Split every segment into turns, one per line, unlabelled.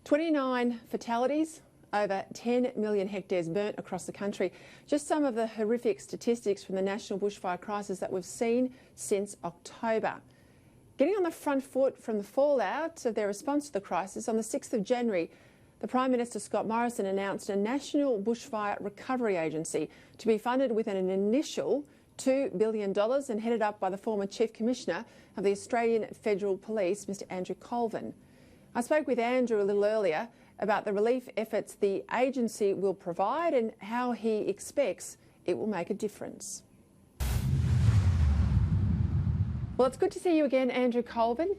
29 fatalities, over 10 million hectares burnt across the country. Just some of the horrific statistics from the national bushfire crisis that we've seen since October. Getting on the front foot from the fallout of their response to the crisis, on the 6th of January, the Prime Minister Scott Morrison announced a national bushfire recovery agency to be funded with an initial $2 billion and headed up by the former Chief Commissioner of the Australian Federal Police, Mr Andrew Colvin. I spoke with Andrew a little earlier about the relief efforts the agency will provide and how he expects it will make a difference. Well, it's good to see you again, Andrew Colvin.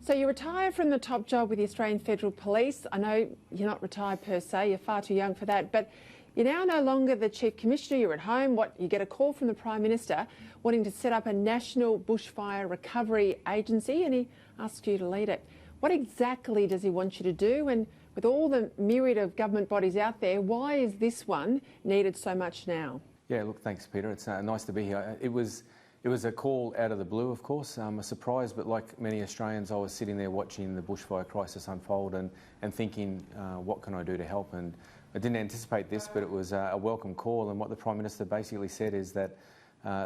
So you retired from the top job with the Australian Federal Police. I know you're not retired per se, you're far too young for that, but you're now no longer the Chief Commissioner, you're at home. You get a call from the Prime Minister wanting to set up a national bushfire recovery agency, and he asks you to lead it. What exactly does he want you to do? And with all the myriad of government bodies out there, why is this one needed so much now?
Yeah, look, thanks, Peter. It's nice to be here. It was a call out of the blue, of course, a surprise, but like many Australians, I was sitting there watching the bushfire crisis unfold and thinking, what can I do to help? And I didn't anticipate this, but it was a welcome call. And what the Prime Minister basically said is that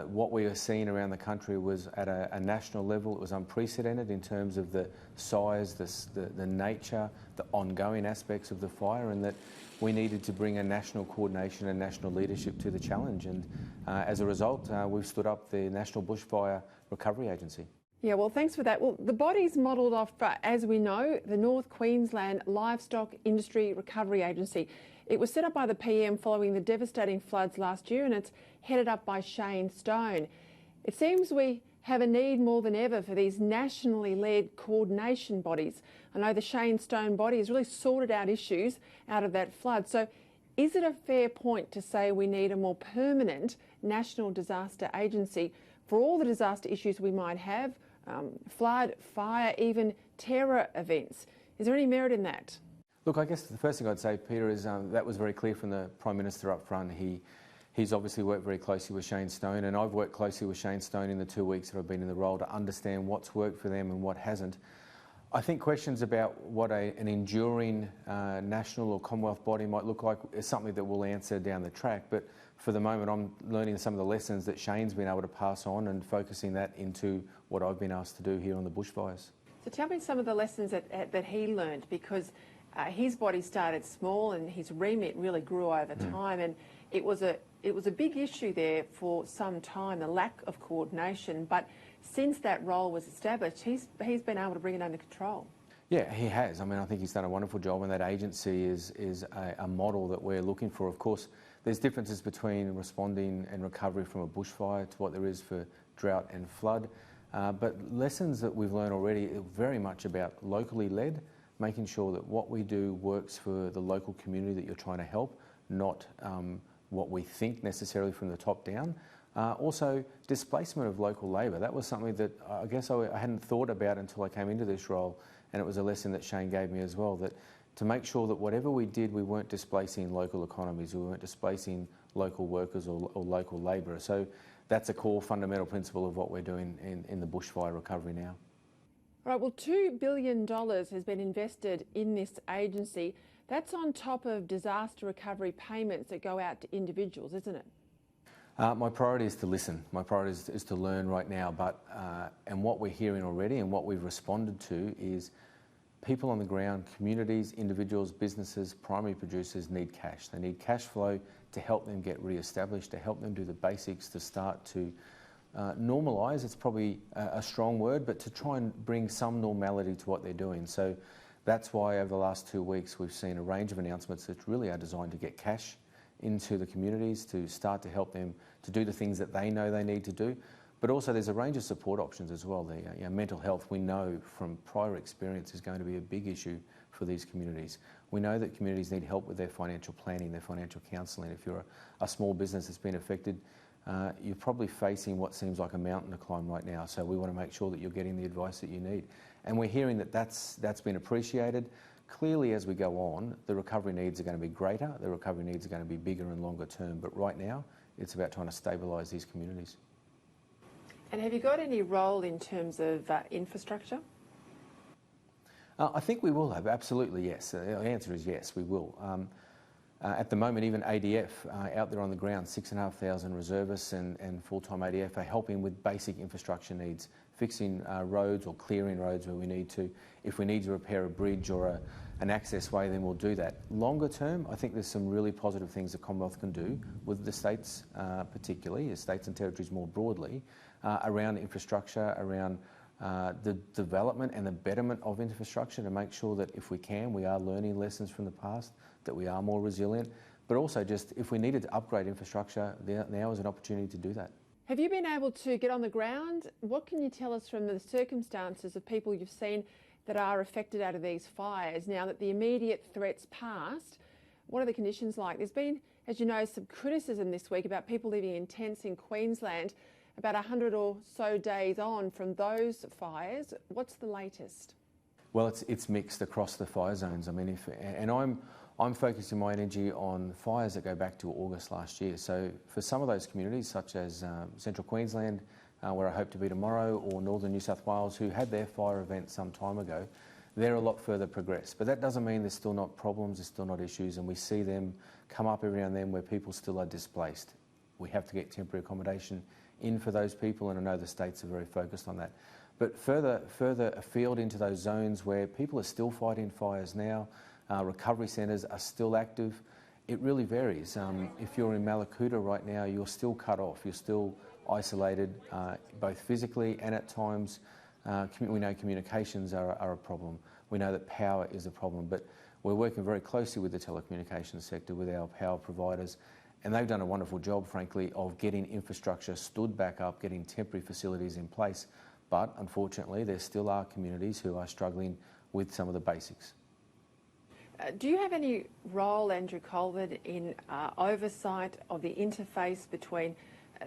what we were seeing around the country was at a national level. It was unprecedented in terms of the size, the nature, the ongoing aspects of the fire, and that we needed to bring a national coordination and national leadership to the challenge. And as a result, we've stood up the National Bushfire Recovery Agency.
Yeah, well, thanks for that. Well, the body's modelled off, as we know, the North Queensland Livestock Industry Recovery Agency. It was set up by the PM following the devastating floods last year, and it's headed up by Shane Stone. It seems we have a need more than ever for these nationally led coordination bodies. I know the Shane Stone body has really sorted out issues out of that flood. So is it a fair point to say we need a more permanent national disaster agency for all the disaster issues we might have, flood, fire, even terror events? Is there any merit in that?
Look, I guess the first thing I'd say, Peter, is that was very clear from the Prime Minister up front. He's obviously worked very closely with Shane Stone, and I've worked closely with Shane Stone in the 2 weeks that I've been in the role to understand what's worked for them and what hasn't. I think questions about what an enduring national or Commonwealth body might look like is something that we'll answer down the track. But for the moment, I'm learning some of the lessons that Shane's been able to pass on and focusing that into what I've been asked to do here on the bushfires.
So tell me some of the lessons that he learned, because his body started small and his remit really grew over time, and it was a big issue there for some time, the lack of coordination. But since that role was established, he's been able to bring it under control.
Yeah, he has. I mean, I think he's done a wonderful job, and that agency is a model that we're looking for. Of course, there's differences between responding and recovery from a bushfire to what there is for drought and flood. But lessons that we've learned already are very much about locally led, making sure that what we do works for the local community that you're trying to help, not what we think necessarily from the top down. Also, displacement of local labour. That was something that I guess I hadn't thought about until I came into this role, and it was a lesson that Shane gave me as well, that to make sure that whatever we did, we weren't displacing local economies, we weren't displacing local workers or local labour. So that's a core fundamental principle of what we're doing in the bushfire recovery now.
Right, well, $2 billion has been invested in this agency. That's on top of disaster recovery payments that go out to individuals, isn't it?
My priority is to listen. My priority is to learn right now. And what we're hearing already and what we've responded to is people on the ground, communities, individuals, businesses, primary producers need cash. They need cash flow to help them get re-established, to help them do the basics, to start to normalise. It's probably a strong word, but to try and bring some normality to what they're doing. So that's why over the last 2 weeks we've seen a range of announcements that really are designed to get cash into the communities, to start to help them to do the things that they know they need to do. But also there's a range of support options as well. Mental health, we know from prior experience, is going to be a big issue for these communities. We know that communities need help with their financial planning, their financial counselling. If you're a small business that's been affected, you're probably facing what seems like a mountain to climb right now. So we want to make sure that you're getting the advice that you need. And we're hearing that that's been appreciated. Clearly, as we go on, the recovery needs are going to be greater, the recovery needs are going to be bigger and longer term. But right now, it's about trying to stabilise these communities.
And have you got any role in terms of infrastructure?
I think we will have, absolutely yes. The answer is yes, we will. At the moment, even ADF out there on the ground, 6,500 reservists and full-time ADF are helping with basic infrastructure needs, fixing roads or clearing roads where we need to. If we need to repair a bridge or an access way, then we'll do that. Longer term, I think there's some really positive things the Commonwealth can do with the states, particularly, the states and territories more broadly, around infrastructure, around the development and the betterment of infrastructure to make sure that if we can, we are learning lessons from the past, that we are more resilient, but also just if we needed to upgrade infrastructure, now is an opportunity to do that.
Have you been able to get on the ground? What can you tell us from the circumstances of people you've seen that are affected out of these fires now that the immediate threat's passed? What are the conditions like? There's been, as you know, some criticism this week about people living in tents in Queensland about 100 or so days on from those fires. What's the latest?
Well, it's mixed across the fire zones. I mean, I'm focusing my energy on fires that go back to August last year. So for some of those communities, such as Central Queensland, where I hope to be tomorrow, or Northern New South Wales, who had their fire event some time ago, they're a lot further progressed. But that doesn't mean there's still not problems, there's still not issues, and we see them come up every now and then where people still are displaced. We have to get temporary accommodation in for those people, and I know the states are very focused on that. But further afield into those zones where people are still fighting fires now, recovery centres are still active, it really varies. If you're in Malakuta right now, you're still cut off, you're still isolated, both physically and at times. We know communications are a problem. We know that power is a problem, but we're working very closely with the telecommunications sector, with our power providers, and they've done a wonderful job, frankly, of getting infrastructure stood back up, getting temporary facilities in place. But unfortunately, there still are communities who are struggling with some of the basics.
Do you have any role, Andrew Colvin, in oversight of the interface between,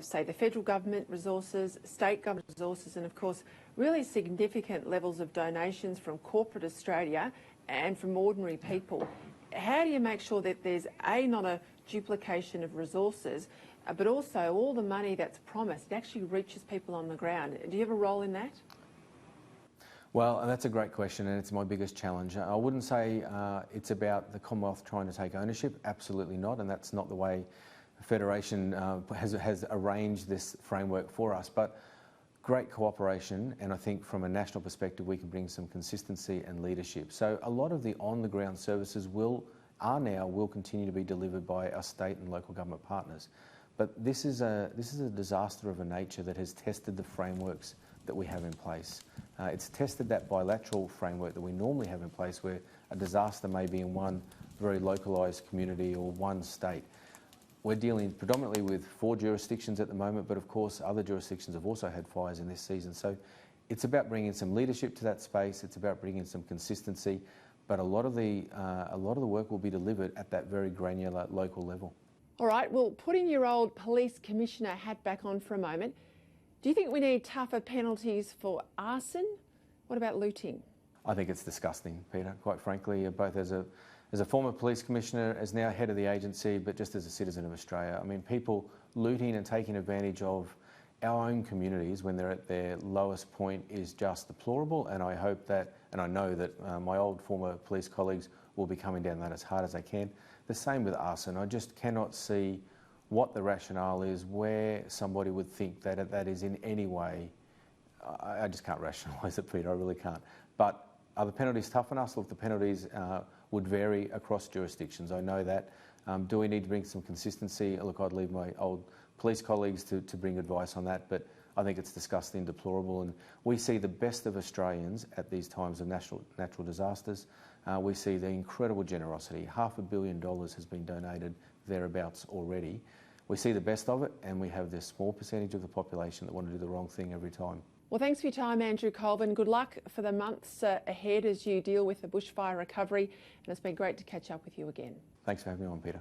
say, the federal government resources, state government resources, and of course, really significant levels of donations from corporate Australia and from ordinary people? How do you make sure that there's not a duplication of resources, but also all the money that's promised actually reaches people on the ground? Do you have a role in that?
Well, that's a great question, and it's my biggest challenge. I wouldn't say it's about the Commonwealth trying to take ownership, absolutely not, and that's not the way the Federation has arranged this framework for us, but great cooperation, and I think from a national perspective we can bring some consistency and leadership. So a lot of the on-the-ground services will continue to be delivered by our state and local government partners. But this is a disaster of a nature that has tested the frameworks that we have in place. It's tested that bilateral framework that we normally have in place, where a disaster may be in one very localised community or one state. We're dealing predominantly with 4 jurisdictions at the moment, but of course other jurisdictions have also had fires in this season. So it's about bringing some leadership to that space. It's about bringing some consistency, but a lot of the work will be delivered at that very granular local level.
All right, well, putting your old police commissioner hat back on for a moment, do you think we need tougher penalties for arson? What about looting?
I think it's disgusting, Peter, quite frankly, both as a former police commissioner, as now head of the agency, but just as a citizen of Australia. I mean, people looting and taking advantage of our own communities when they're at their lowest point is just deplorable, and I hope that, and I know that my old former police colleagues will be coming down that as hard as they can. The same with arson. I just cannot see what the rationale is, where somebody would think that that is in any way. I just can't rationalise it, Peter, I really can't. But are the penalties tough on us? Look, the penalties would vary across jurisdictions. I know that. Do we need to bring some consistency? Look, I'd leave my old police colleagues to bring advice on that, but I think it's disgusting, deplorable, and we see the best of Australians at these times of natural disasters. We see the incredible generosity. $500 million has been donated thereabouts already. We see the best of it, and we have this small percentage of the population that want to do the wrong thing every time.
Well, thanks for your time, Andrew Colvin. Good luck for the months ahead as you deal with the bushfire recovery, and it's been great to catch up with you again.
Thanks for having me on, Peter.